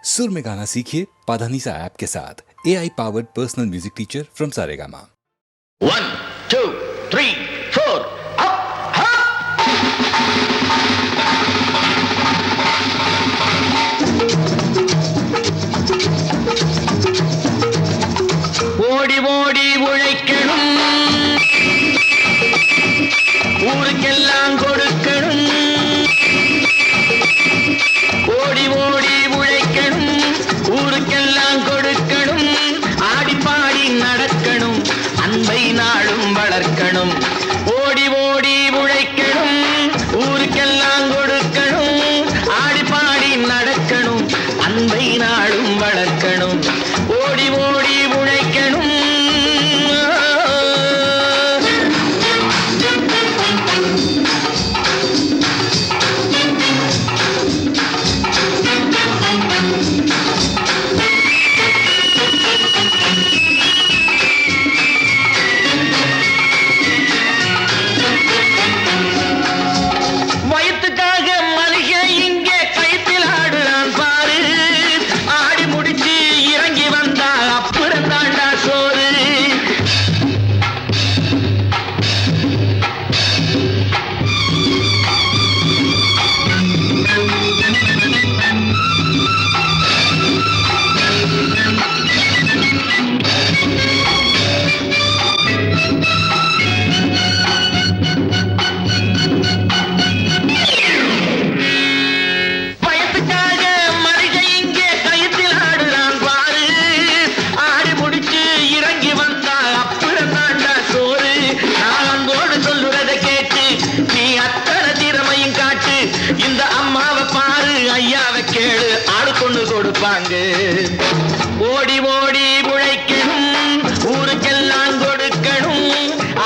सुर में गाना सीखिए पाधानीसा ऐप के साथ AI powered personal music teacher from Saregama. 1 2 3 4 ஓடி ஓடி உழைக்கணும், ஊருக்கெல்லாம் கொடுக்கணும். ஓடி ஓடி உழைக்கணும், ஊருக்கெல்லாம் கொடுக்கணும். ஆடி பாடி நடக்கணும், அன்பை நாளும் வளர்க்கணும். ஓடி ஓடி உழைக்கணும், ஊருக்கெல்லாம் கொடுக்கணும். ஆடி பாடி நடக்கணும், அன்பை நாளும் வளர்க்கணும். ஓடி ஓடி உழைக்கணும். வயிற்றுக்காக மனுஷன் இங்கே கைத்தில் ஆடுறான் பாரு. ஆடி முடிச்சு இறங்கி வந்தா அப்புறம் தாண்டா சோறு. வயத்துக்காக மனுஷன் இங்கே கைத்தில் ஆடுறான் பாரு. ஆடி முடிச்சு இறங்கி வந்தா அப்புறம் தாண்டா சோறு. நான் அன்போடு சொல்லுறதை கேட்டு நீ அத்தனை திறமையும் காட்டு. இந்த அம்மாவை பாரு, ஐயாவை கேளு, ஆடு கொண்டு கொடுப்பாங்க. ஓடி ஓடி உழைக்கணும், ஊருக்கெல்லாம் கொடுக்கணும்.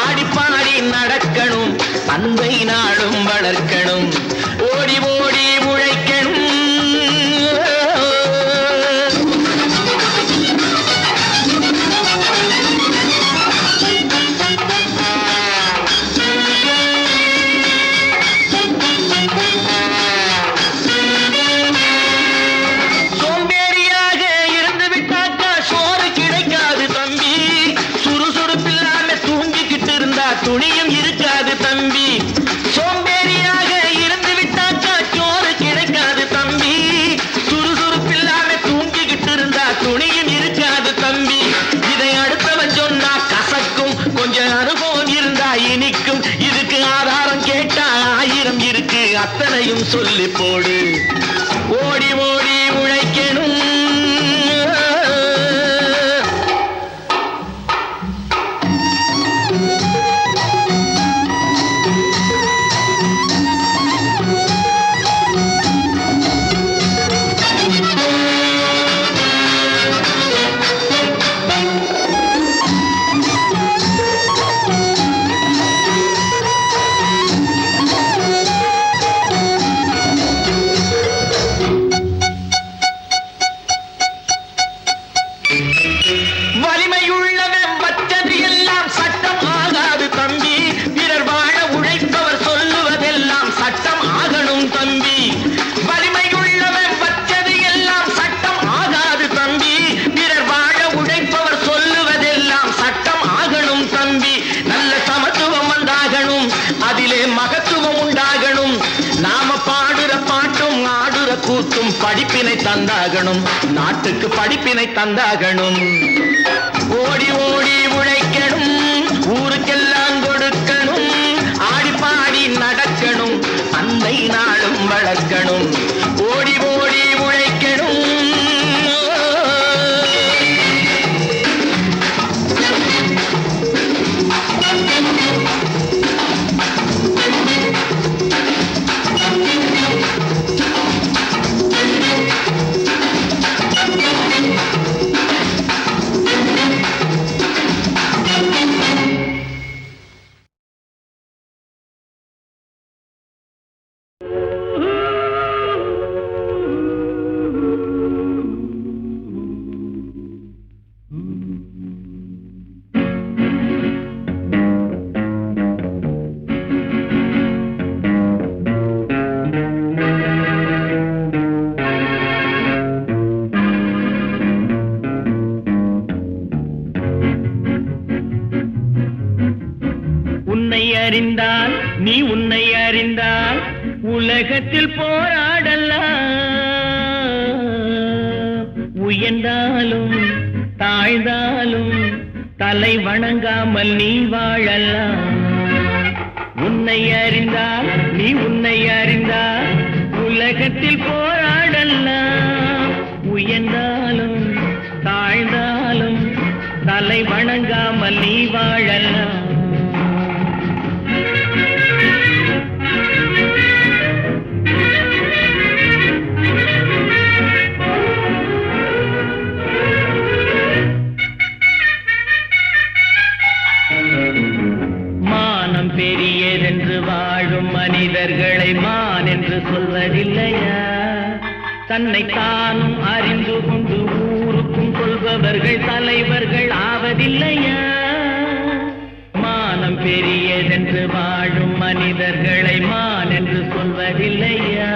ஆடி பாடி நடக்கணும், அன்பை நாளும் வளர்க்கணும். ஓடி ஓடி உழைக்கணும். சோம்பேறியாக இருந்து விட்டாக்கா சோறு கிடைக்காது தம்பி. சுறுசுறுப்பில்லாம தூங்கிக்கிட்டு இருந்தா துணியும் இருக்காது தம்பி. சோம்பேறியாக இருந்து விட்டாக்கா சோறு கிடைக்காது தம்பி. சுறுசுறுப்பில்லாம தூங்கிக்கிட்டு இருந்தா துணியும் இருக்காது தம்பி. இதை அடுத்தவன் சொன்னா கசக்கும், கொஞ்சம் அனுபவம் இருந்தா இனிக்கும். இதுக்கு ஆதாரம் கேட்டா 1000 இருக்கு, அத்தனையும் சொல்லி போடு. ஓடி ஓடி உழைக்கணும். வலிமையுள்ளவன் வச்சது எல்லாம் சட்டம் ஆகாது தம்பி. பிறர் வாழ உழைப்பவர் சொல்லுவதெல்லாம் சட்டம் ஆகணும் தம்பி. வலிமையுள்ளவன் வச்சது எல்லாம் சட்டம் ஆகாது தம்பி. பிறர் வாழ உழைப்பவர் சொல்லுவதெல்லாம் சட்டம் ஆகணும் தம்பி. நல்ல சமத்துவம் வந்தாகணும், அதிலே மகத்துவம் உண்டாகணும். நாம பாடுற பாட்டும் ஆடுற கூத்தும் படிப்பினை தந்தாகணும், நாட்டுக்கு படிப்பினை தந்தாகணும். ஓடி ஓடி உழைக்கணும், ஊருக்கெல்லாம் கொடுக்கணும். ஆடி பாடி நடக்கணும், அன்பை நாளும் வளர்க்கணும். ஓடி ஓடி உழைக்கணும். அறிந்தால் நீ உன்னை அறிந்தால் உலகத்தில் போராடலாம். உயர்ந்தாலும் தாழ்ந்தாலும் தலை வணங்காமல் நீ வாழலாம். உன்னை அறிந்தால் நீ உன்னை அறிந்தால் உலகத்தில் போராடலாம். உயர்ந்தாலும் தாழ்ந்தாலும் தலை வணங்காமல் நீ வாழலாம். மானம் பெரியதென்று வாழும் மனிதர்களை மான் என்று சொல்வதில்லையா? தன்னை தானும் அறிந்து கொண்டு ஊருக்கும் சொல்பவர்கள் தலைவர்கள் ஆவதில்லையா? மானம் பெரியதென்று வாழும் மனிதர்களை மான் என்று சொல்வதில்லையா?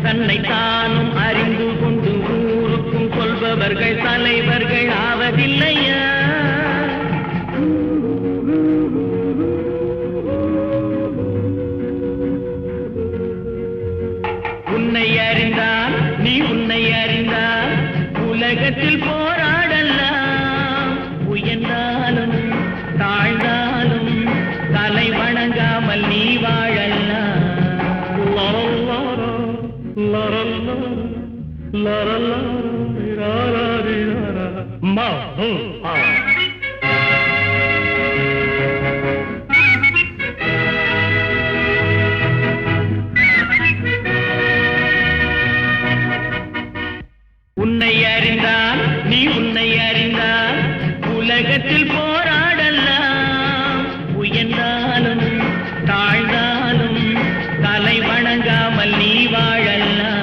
தன்னை தானும் அறிந்து கொண்டு ஊருக்கும் சொல்பவர்கள் தலைவர்கள் ஆவதில்லையா? உன்னை அறிந்தால் நீ உன்னை அறிந்தால் உலகத்தில் போராடலாம். உயர்ந்தாலும் தாழ்ந்தாலும் தலை வணங்காமல் நீ வாழலாம். உன்னை அறிந்தால் நீ உன்னை அறிந்தால் உலகத்தில் போராடலாம். உயர்ந்தாலும் தாழ்ந்தாலும் தலை வணங்காமல் நீ வாழலாம்.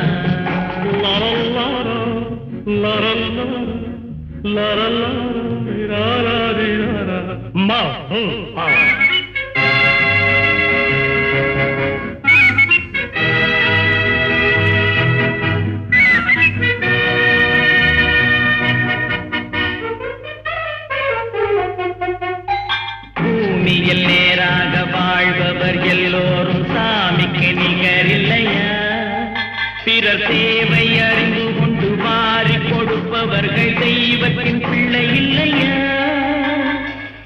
பூமியில் நேராக வாழ்பவர் எல்லோரும் சாமிக்கு நிகரில்லையா? பிறர் தேவை அறிந்து கொண்டு வாரி கொடுப்பவர்கள் தெய்வத்தின் பிள்ளை இல்லையா?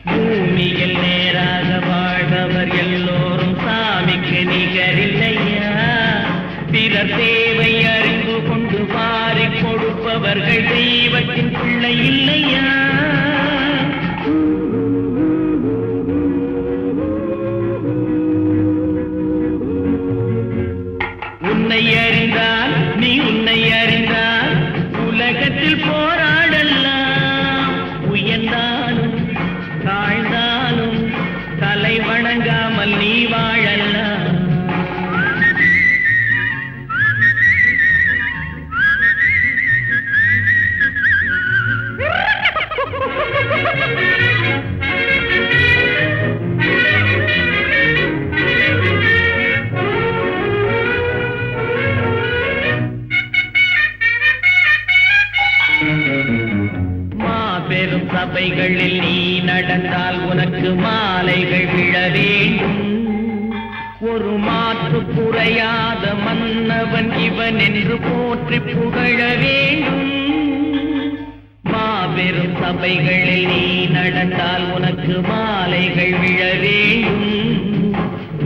பூமியில் நேராக வாழ்பவர் எல்லோரும் சாமிக்கு நிகரில்லையா? பிறர் தேவை அறிந்து கொண்டு வாரி கொடுப்பவர்கள் தெய்வத்தின் பிள்ளை இல்லையா? உன்னை அறிந்தால் நீ உன்னை அறிந்தால் உலகத்தில் போராடலாம். உயர்ந்தாலும் தாழ்ந்தாலும் தலை வணங்காமல் நீ வாழலாம். மாபெரும் சபைகளில் நீ நடந்தால் உனக்கு மாலைகள் விழ வேண்டும். ஒரு மாற்று குறையாத மன்னவன் இவன் என்று போற்றி புகழ வேண்டும். மாபெரும் சபைகளில் நீ நடந்தால் உனக்கு மாலைகள் விழ வேண்டும்.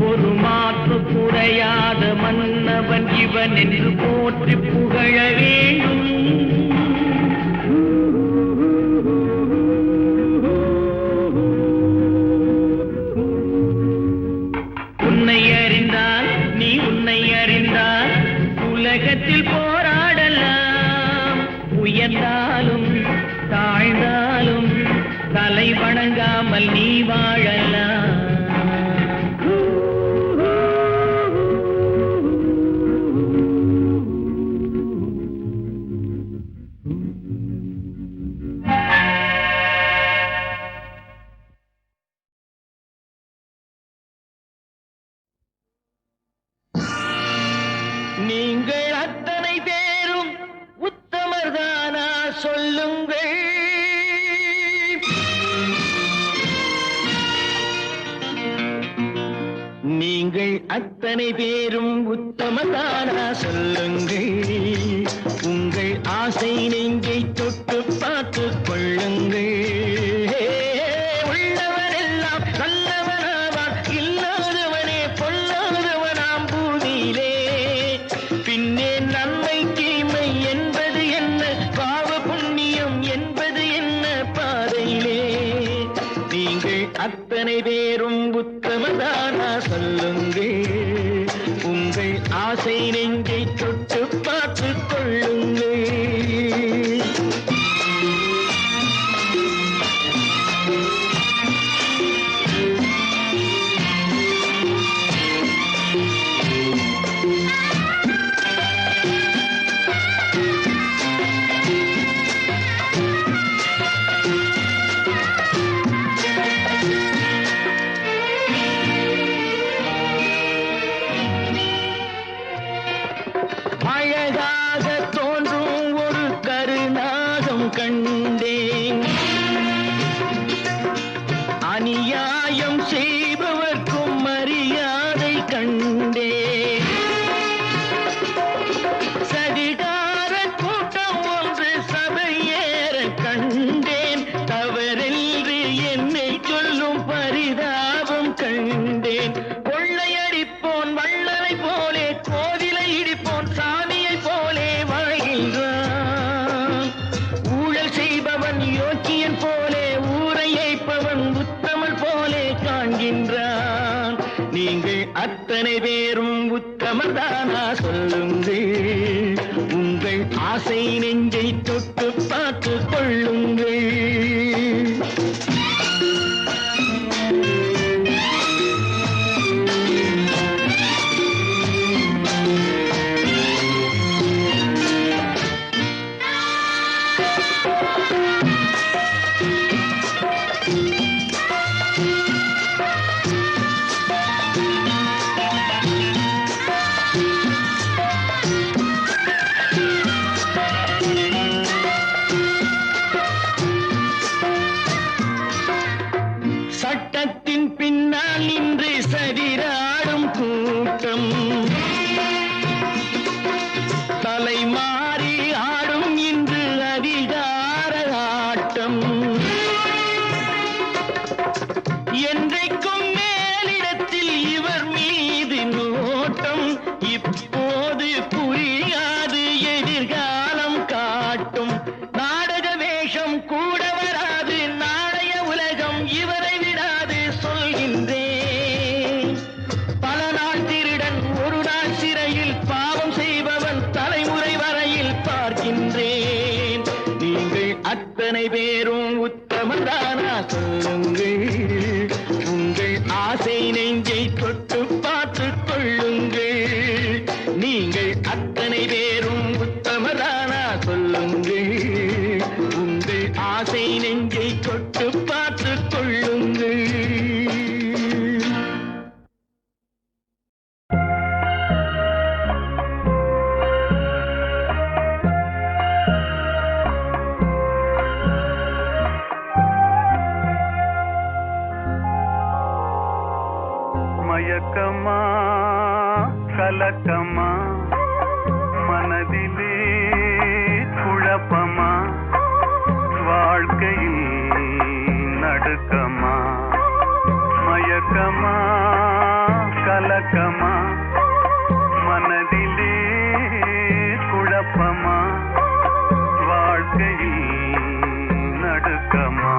ஒரு மாற்று குறையாத மன்னவன் இவன் என்று போற்றி புகழ வேண்டும். உன்னை அறிந்தால் நீ உன்னை அறிந்தால் உலகத்தில் போராடலாம். உயர்ந்தாலும் தாழ்ந்தாலும் தலை வணங்காமல் நீ வாழலாம். நீங்கள் அத்தனை பேரும் உத்தமர்தானா சொல்லுங்கள். நீங்கள் அத்தனை பேரும் உத்தமதானா சொல்லுங்கள், உங்கள் ஆசை நெஞ்சை தொட்டு பார்த்து கொள்ளுங்கள். உள்ளவரெல்லாம் நல்லவனாவான், இல்லாதவனே பொல்லாதவனாம் பூமியிலே. பின்னே நன்மை தீமை என்பது என்ன, பாவ புண்ணியம் என்பது என்ன பாதையிலே. நீங்கள் அத்தனை பேரும் உத்தமதானா சொல்லுங்கள், உங்கள் ஆசை நெஞ்சை தொட்டு பார்த்து கொள்ளுங்கள். அழகாக தோன்றும் ஒரு கருநாகம் கண்டேன், அநியாயம் செய்பவர்க்கும் மரியாதை கண்டேன். சதிகார கூட்டம் ஒன்று சபையேற கண்டேன், தவறென்று என்னை சொல்லும் பரிதாபம் கண்டேன். கொள்ளையடிப்போன் வள்ளலை போலே, கோவிலை இடிப்போன் சாமியை போலே வாழ்கின்றான். ஊழல் செய்பவன் யோக்கியன் போலே, ஊரை ஏய்ப்பவன் உத்தமல் போலே காண்கின்றான். நீங்கள் அத்தனை பேரும் உத்தமதானா சொல்லுங்கள், உங்கள் ஆசை நெஞ்சை தொட்டு பார்த்து கொள்ளுங்கள். சட்டத்தின் பின்னால் நின்று சதிராடும் கூட்டம், தலைமாறி ஆடும் இன்று அதிகார ஆட்டம். என்றைக்கும் மேலிடத்தில் இவர் மீது நோட்டம், இப்போது புரியாது எதிர்காலம் காட்டும். நாடக வேஷம் கூட வராது, நாளைய உலகம் இவரை விடாது சொல்கின்றேன். பல நாள் திருடன் ஒரு நாள் சிறையில், பாவம் செய்பவன் தலைமுறை வரையில் பார்க்கின்றேன். நீங்கள் அத்தனை பேரும் உத்தமதானா சொல்லுங்கள், உங்கள் ஆசை நெஞ்சை தொட்டு பார்த்து கொள்ளுங்கள். நீங்கள் அத்தனை பேரும் உத்தமதானா சொல்லுங்கள், உங்கள் ஆசை நெஞ்சை தொட்டு பார்த்து கொள்ளுங்கள். மயக்கமா கலக்கமா மனதிலே குழப்பமா, வாழ்க்கையில் நடுக்கமா. மயக்கமா கலக்கமா மனதிலே குழப்பமா, வாழ்க்கையில் நடுக்கமா.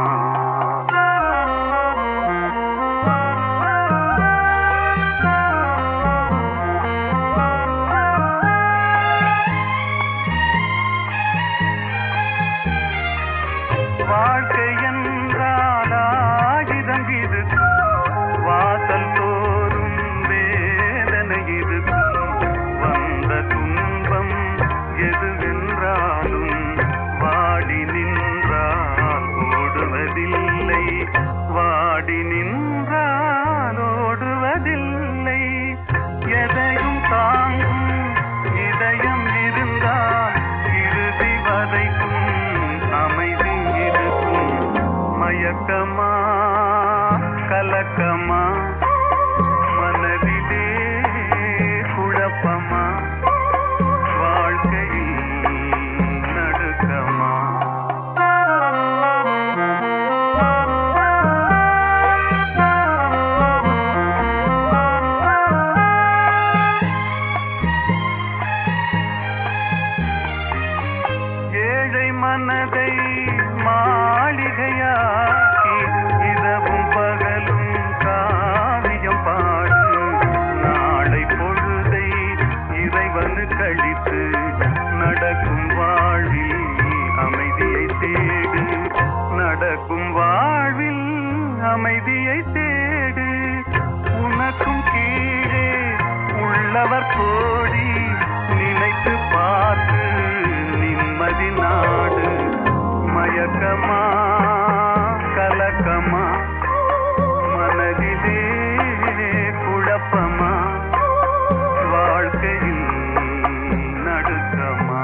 வாழ்க்கை என்றால் ஆயுதம் இது, வாசல் தோறும் வேதனை இது. வந்த துன்பம் எதுவென்றாலும் வாடி நின்றால் ஓடுவதில்லை, வாடி நின்றால் ஓடுவதில்லை. எதையும் தாங்கும் இதயம் இருந்தால் இறுதி வரைக்கும் அமைதி இருக்கும். மயக்கமா கலக்கமா மனதிலே மனதை மாளிகையாக்கி இரவும் பகலும் காவியம் பாடு நாளை பொழுதை இறைவனு கழித்து நடக்கும் வாழ்வில் அமைதியை தேடு நடக்கும் வாழ்வில் அமைதியை தேடு உனக்கும் கீழே உள்ளவர் கோடி நினைத்து பார்த்து நிம்மதி நாடு மயக்கமா கலக்கமா மனதிலே குழப்பமா வாழ்க்கையில் நடுக்கமா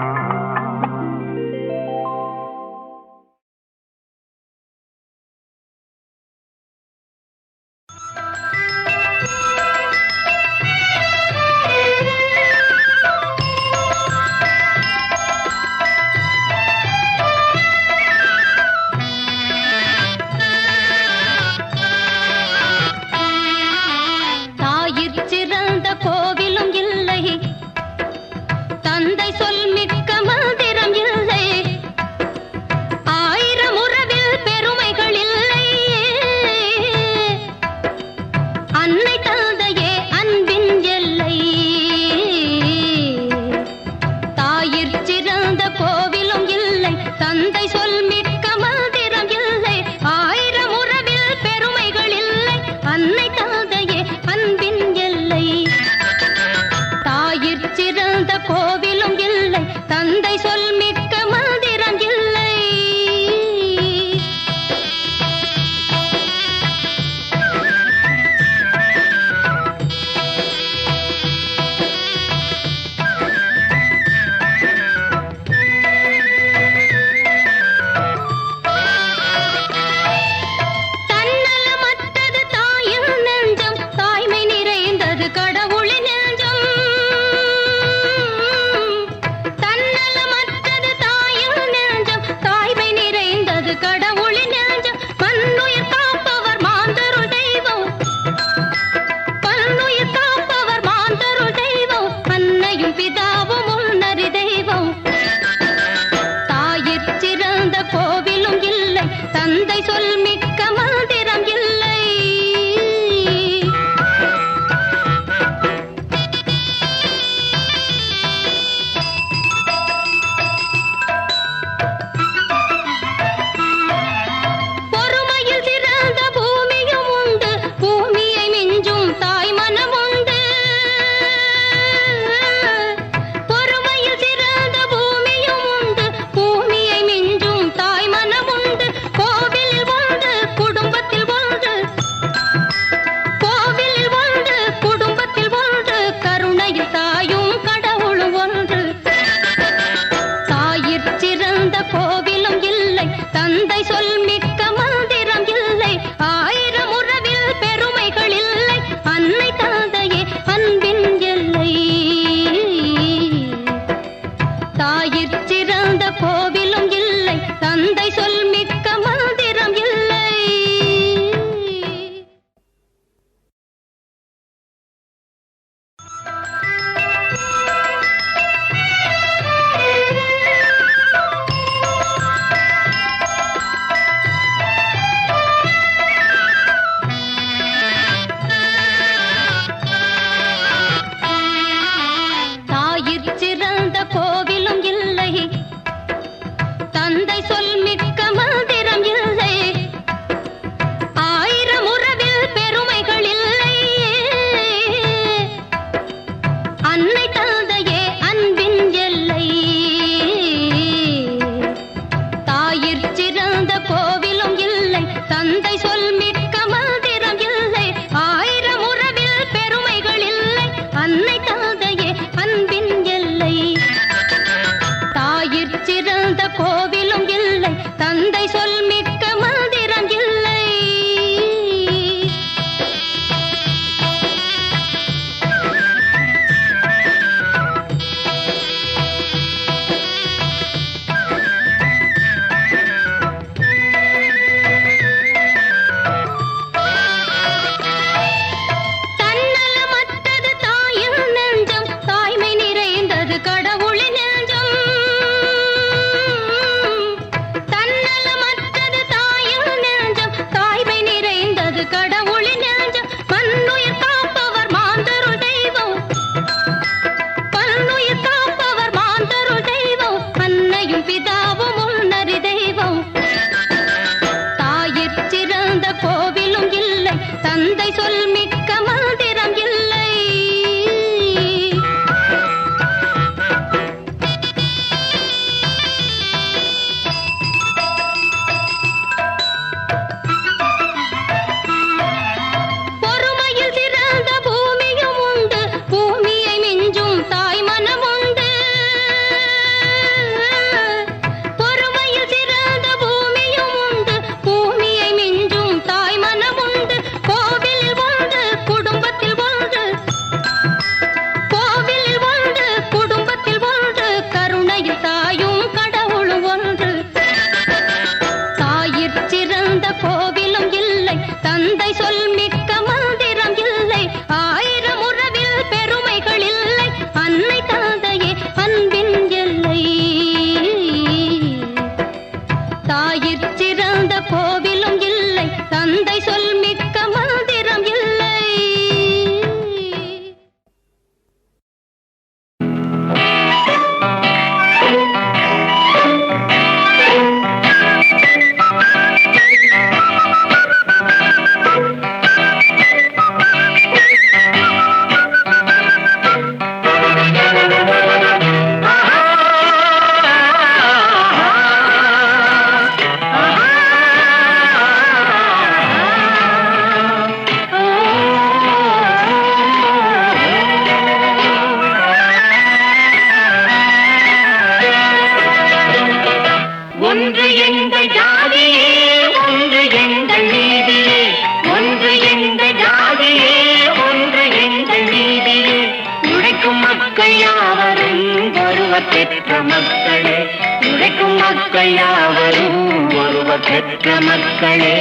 ஒன்று எங்கள் ஜாதியே, ஒன்று எங்கள் நீதியே, ஒன்று எங்கள் ஜாதியே, ஒன்று எங்கள் நீதியே. உழைக்கும் மக்கள் யாவரும் ஒருவர் பெற்ற மக்களே, உழைக்கும் மக்கள் யாவரும் ஒருவர் பெற்ற மக்களே.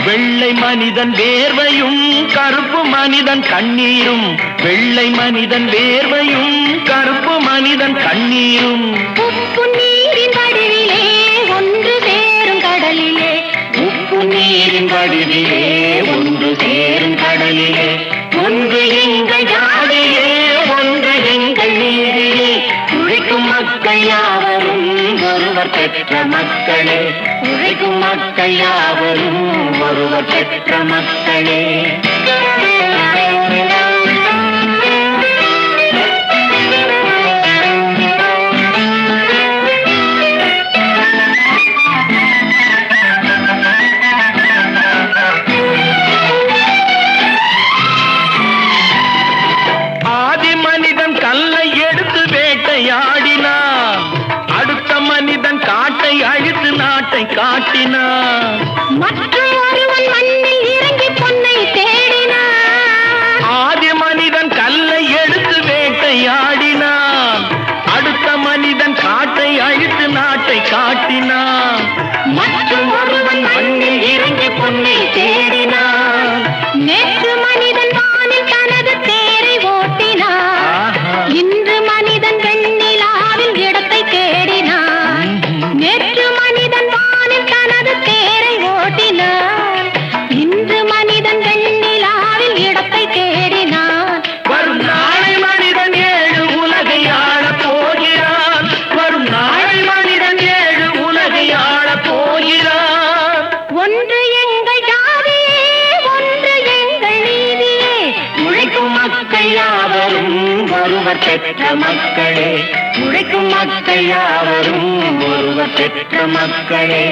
வெள்ளை மனிதன் வேர்வையும் கருப்பு மனிதன் கண்ணீரும், வெள்ளை மனிதன் வேர்வையும் கருப்பு மனிதன் கண்ணீரும். உப்பு நீரின் வடிவிலே ஒன்று சேரும் கடலிலே, உப்பு நீரின் வடிவிலே ஒன்று சேரும் கடலிலே. ஒன்று எங்கள் ஜாதியே, ஒன்று எங்கள் நீதியே. உழைக்கும் மக்கள் யாவரும் ஒருவர் பெற்ற மக்களே, உழைக்கும் மக்கள் யாவரும் ஒருவர் பெற்ற மக்களே. ஆதி மனிதன் கல்லை எடுத்து வேட்டையாடினான், அடுத்த மனிதன் காட்டை அழித்து நாட்டை காட்டினான். மற்றும் ஒருவன் மண்ணில் இறங்கி பொன்னை தேடினான். ஆதி மனிதன் கல்லை எடுத்து வேட்டையாடினான், அடுத்த மனிதன் காட்டை அழித்து நாட்டை காட்டினான். மற்றும் ஒருவன் மண்ணில் இறங்கி பொன்னை தேடினான். நேற்று மனிதன் வானில் தனது தேரை ஓட்டினான், இன்று மனிதன் வெண்ணிலாவில் இடத்தை தேடினான். நேற்று மனிதன் வானில் தனது தேரை ஓட்டினான், இன்று மனிதன் வெண்ணிலாவில் இடத்தை தேடினான். வரும் நாளை மனிதன் ஏழு உலகை ஆளப் போகிறான், வரும் நாளை மனிதன் ஏழு உலகை ஆளப் போகிறான். ஒன்று எங்கள் ஜாதியே, ஒன்று எங்கள் நீதியே. உழைக்கும் மக்கள் யாவரும் ஒருவர் பெற்ற மக்களே, உழைக்கும் மக்கள் யாவரும் ஒருவர் பெற்ற மக்களே.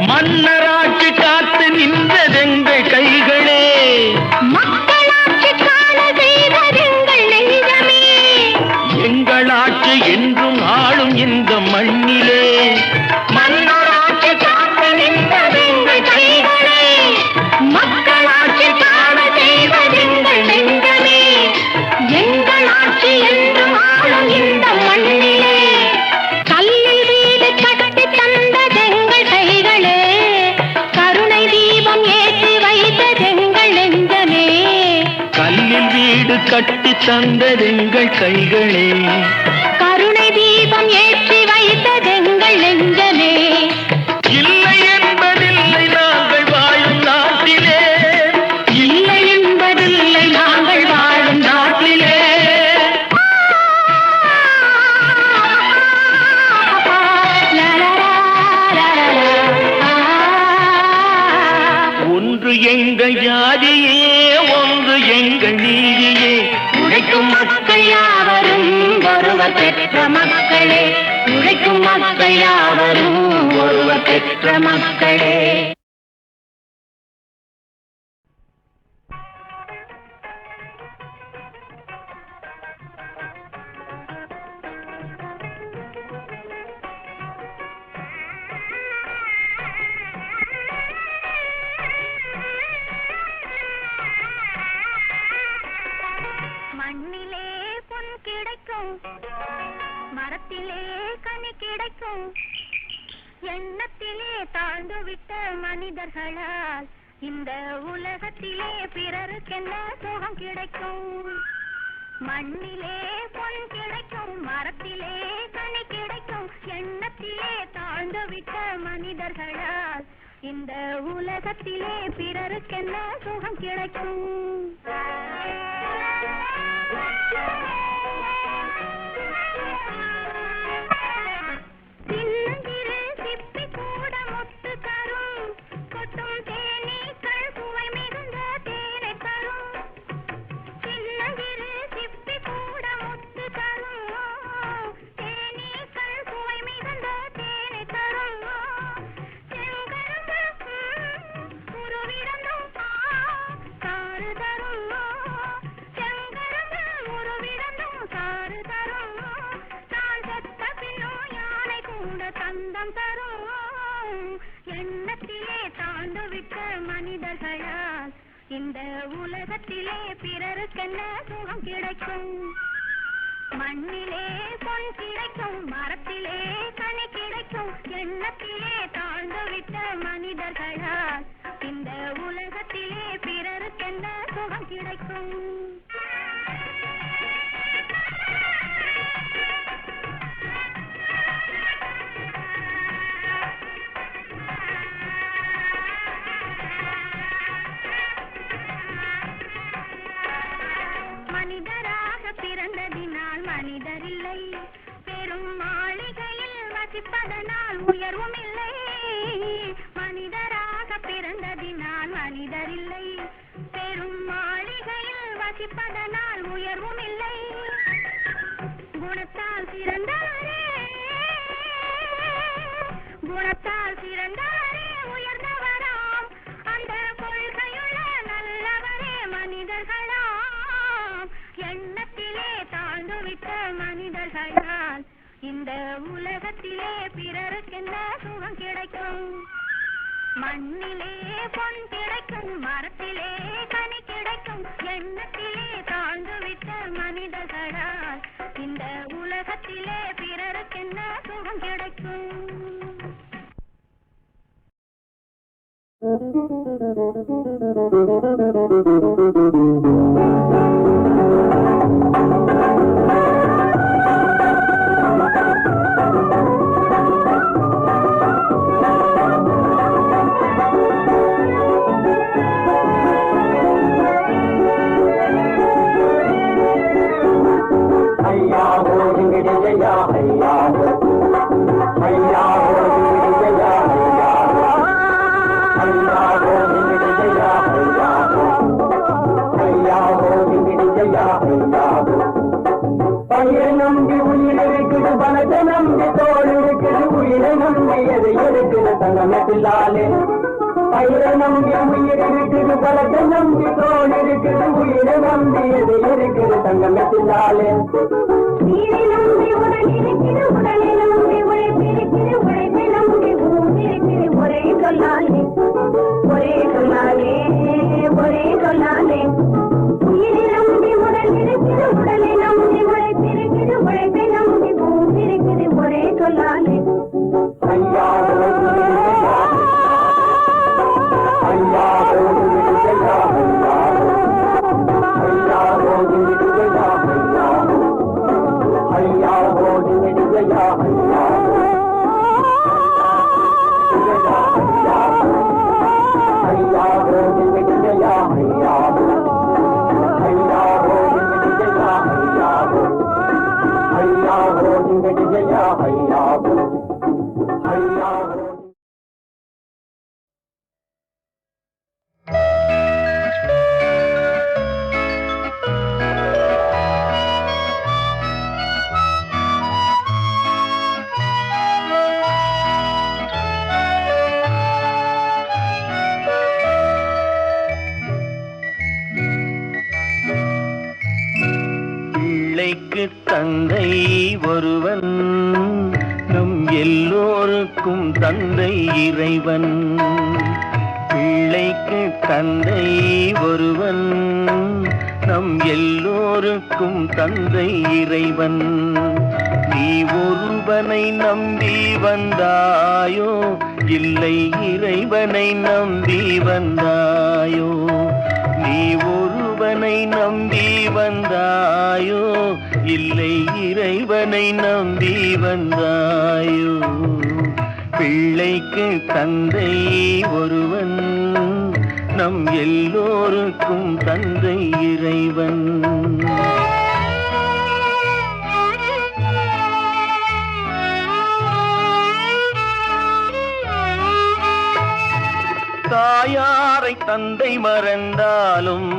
மன்னராட்சி காத்து நின்றதெங்கள் கைகளே, மக்களாட்சி காண செய்ததெங்கள் நெஞ்சமே. எங்கள் ஆட்சி என்றும் ஆளும் இந்த மண்ணிலே. மன்னராட்சி காத்து நின்றதெங்கள் கைகளே, மக்களாட்சி காண செய்ததெங்கள் நெஞ்சமே. எங்கள் ஆட்சி என்றும் ஆளும் இந்த மண்ணிலே. கல்லில் வீடு கட்டி தந்ததெங்கள் கைகளே, கருணை தீபம் ஏற்றி வைத்ததெங்கள் நெஞ்சமே. கல்லில் வீடு கட்டி தந்ததெங்கள் கைகளே, கருணை தீபம் ஏற்றி வைத்ததெங்கள் நெஞ்சமே. இல்லை என்பதில்லை நாங்கள் வாழும் நாட்டிலே, இல்லை என்பதில்லை நாங்கள் வாழும் நாட்டிலே. ஒன்று எங்கள் ஜாதியே, ஒன்று எங்கள் நீதியே. உழைக்கும் மக்கள் யாவரும் ஒருவர் பெற்ற மக்களே, உழைக்கும் மக்கள் யாவரும் ஒருவர் பெற்ற மக்களே. மண்ணிலே பொன் கிடைக்கும், மரத்திலே கனி கிடைக்கும், எண்ணத்திலே தாழ்ந்துவிட்ட மனிதர்களால் இந்த உலகத்திலே பிறருக்கென்ன சுகம் கிடைக்கும். மண்ணிலே பொன் கிடைக்கும், மரத்திலே கனி கிடைக்கும், எண்ணத்திலே தாழ்ந்துவிட்ட மனிதர்களால் இந்த உலகத்திலே பிறருக்கென்ன சுகம் கிடைக்கும். சின்னஞ்சிறு சிப்பி கூட முத்து தரும், கொட்டும் தேனீக்கள் சுவை மிகுந்த தேனை தரும். சின்னஞ்சிறு எண்ணத்திலே தாழ்ந்துவிட்ட மனிதர்களால் இந்த உலகத்திலே பிறருக்கென்ன சுகம் கிடைக்கும்? மண்ணிலே பொன் கிடைக்கும், மரத்திலே கனி கிடைக்கும், எண்ணத்திலே தாழ்ந்துவிட்ட மனிதர்களால் இந்த உலகத்திலே பிறருக்கென்ன சுகம் கிடைக்கும்? மனிதராக பிறந்ததினால் மனிதரில்லை, பெரும் மாளிகையில் வசிப்பதனால் உயர்வும் இல்லை. மனிதராக பிறந்ததினால் மனிதரில்லை, பெரும் மாளிகையில் வசிப்பதனால் உயர்வும் இல்லை. குணத்தால் சிறந்தவரே, குணத்தால் சிறந்தவரே உயர்ந்தவராம், அந்த கொள்கையுள்ள நல்லவரே மனிதர்களாம். எண்ணத்திலே தாழ்ந்துவிட்ட மனிதர்களால் இந்த உலகத்திலே பிறருக்கென்ன சுகம் கிடைக்கும்? மண்ணிலே பொன் கிடைக்கும், மரத்திலே கனி கிடைக்கும், எண்ணத்திலே தாழ்ந்துவிட்ட மனிதர்களால் இந்த உலகத்திலே பிறருக்கென்ன சுகம் கிடைக்கும்? தந்தை ஒருவன், நம் எல்லோருக்கும் தந்தை இறைவன். பிள்ளைக்கு தந்தை ஒருவன், நம் எல்லோருக்கும் தந்தை இறைவன். நீ ஒருவனை நம்பி வந்தாயோ, இல்லை இறைவனை நம்பி வந்தாயோ? நீ ஒருவனை நம்பி வந்தாயோ, இல்லை இறைவனை நம்பி வந்தாயோ? பிள்ளைக்கு தந்தை ஒருவன், நம் எல்லோருக்கும் தந்தை இறைவன். தாயாரை தந்தை மறந்தாலும்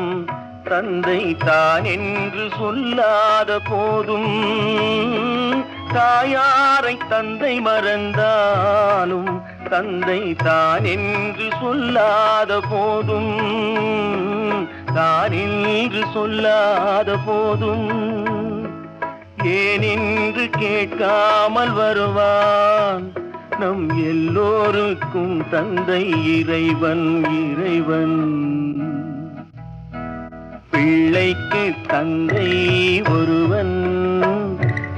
தந்தை தான் என்று சொல்லாத போதும், தாயாரை தந்தை மறந்தாலும் தந்தை தான் என்று சொல்லாத போதும், தான் என்று சொல்லாத போதும், ஏனென்று கேட்காமல் வருவான் நம் எல்லோருக்கும் தந்தை இறைவன் இறைவன். பிள்ளைக்கு தந்தை ஒருவன்,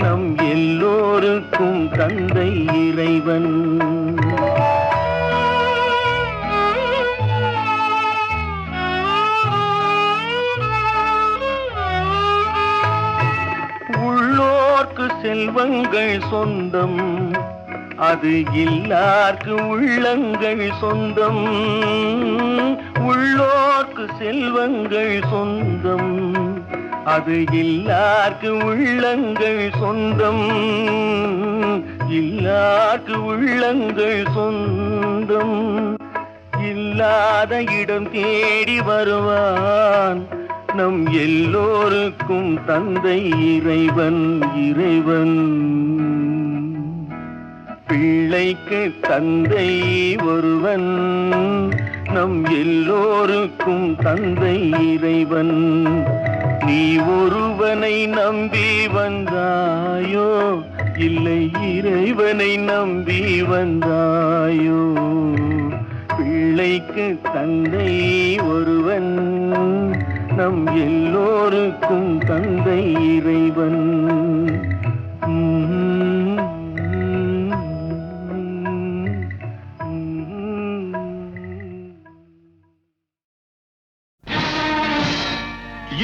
நம் எல்லோருக்கும் தந்தை இறைவன். உள்ளோர்க்கு செல்வங்கள் சொந்தம், அது இல்லார்க்கு உள்ளங்கள் சொந்தம். உள்ளோர்க்கு செல்வங்கள் சொந்தம், அது இல்லார்க்கு உள்ளங்கள் சொந்தம். இல்லார்க்கு உள்ளங்கள் சொந்தம். இல்லாத இடம் தேடி வருவான், நம் எல்லோருக்கும் தந்தை இறைவன் இறைவன். பிள்ளைக்கு தந்தை ஒருவன், நம் எல்லோருக்கும் தந்தை இறைவன். நீ ஒருவனை நம்பி வந்தாயோ, இல்லை இறைவனை நம்பி வந்தாயோ? பிள்ளைக்கு தந்தை ஒருவன், நம் எல்லோருக்கும் தந்தை இறைவன்.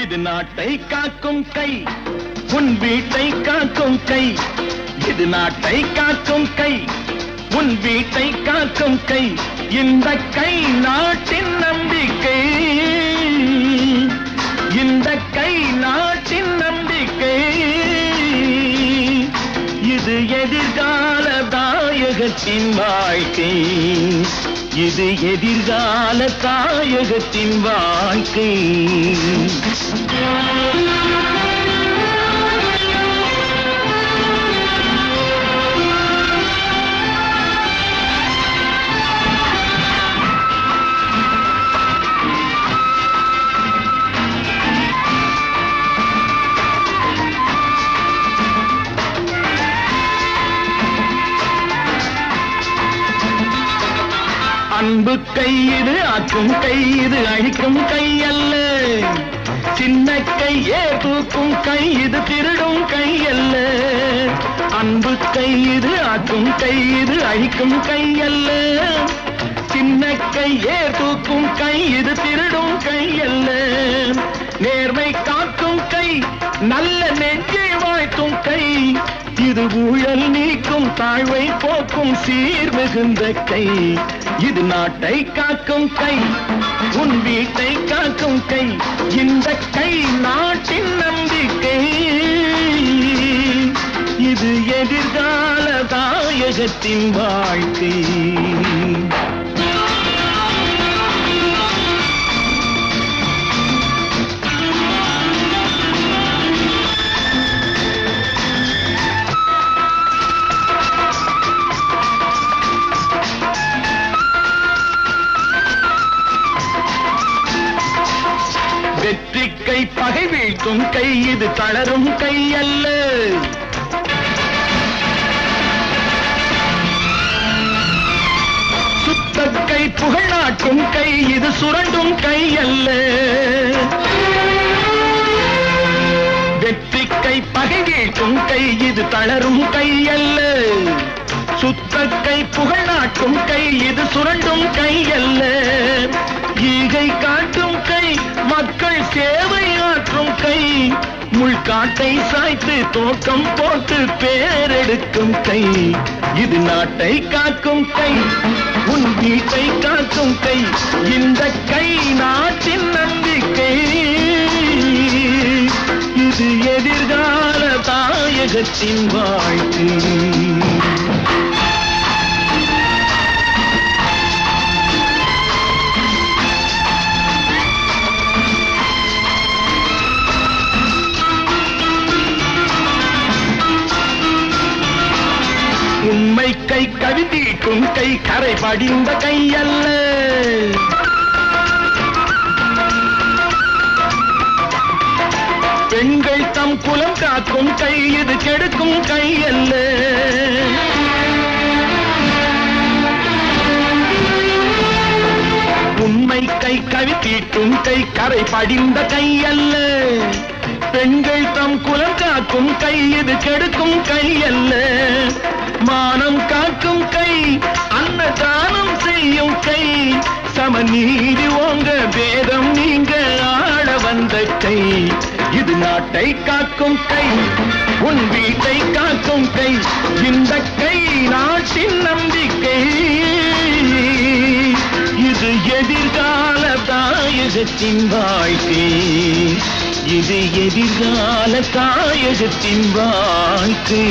இது நாட்டை காக்கும் கை, உன் வீட்டை காக்கும் கை. இது நாட்டை காக்கும் கை, உன் வீட்டை காக்கும் கை. இந்த கை நாட்டின் நம்பிக்கை, இந்த கை நாட்டின் நம்பிக்கை. இது எதிர்கால தாயகத்தின் வாழ்க்கை, இது எதிர்கால தாயகத்தின் வாழ்க்கை. அன்பு கை இது, ஆக்கும் கை இது, அழிக்கும் கை அல்ல. சின்ன கையே தூக்கும் கை இது, திருடும் கை அல்ல. அன்பு கை இது, ஆக்கும் கை இது, அழிக்கும் கை அல்ல. சின்ன கையே தூக்கும் கை இது, திருடும் கை அல்ல. நேர்மை காக்கும் கை, நல்ல நெஞ்சை வாழ்த்தும் கை. இது ஊழல் நீக்கும், தாழ்வை போக்கும், சீர் மிகுந்த கை. இது நாட்டை காக்கும் கை, உன் வீட்டை காக்கும் கை. இந்த கை நாட்டின் நம்பிக்கை, இது எதிர்கால தாயகத்தின் வாழ்க்கை. வெற்றி கை பகை வீழ்த்தும் கை, இது தளரும் கை அல்ல. சுத்த கை புகழ் நாட்டும் கை, இது சுரண்டும் கை அல்ல. வெற்றி கை பகை வீழ்த்தும் கை, இது தளரும் கை அல்ல. சுத்த கை புகழ் நாட்டும் கை, இது சுரண்டும் கை அல்ல. ஈகை காட்டும் கை, மக்கள் சேவை ஆற்றும் கை. முள்காட்டை சாய்த்து தோட்டம் போட்டு பேரெடுக்கும் கை. இது நாட்டை காக்கும் கை, உன் வீட்டை காக்கும் கை. இந்த கை நாட்டின் நம்பிக்கை, இது எதிர்கால தாயகத்தின் வாழ்க்கை. உண்மை கை, கவிதீட்டும் கை, கரை படிந்த கை அல்ல. பெண்கள் தம் குலம் காக்கும் கை, இது கெடுக்கும் கை அல்ல. உண்மை கை கவி தீட்டும் கை கரை படிந்த கை அல்ல. பெண்கள் தம் குலம் காக்கும் கை இது கெடுக்கும் கை அல்ல. மானம் காக்கும் கை அன்னதானம் செய்யும் கை. சமநீதி ஓங்க வேதம் நீங்க ஆள வந்த கை. இது நாட்டை காக்கும் கை, உன் வீட்டை காக்கும் கை. இந்த கை நாட்டின் நம்பிக்கை. இது எதிர்கால தாயகத்தின் வாழ்க்கை. இது எதிர்கால தாயகத்தின் வாழ்க்கை.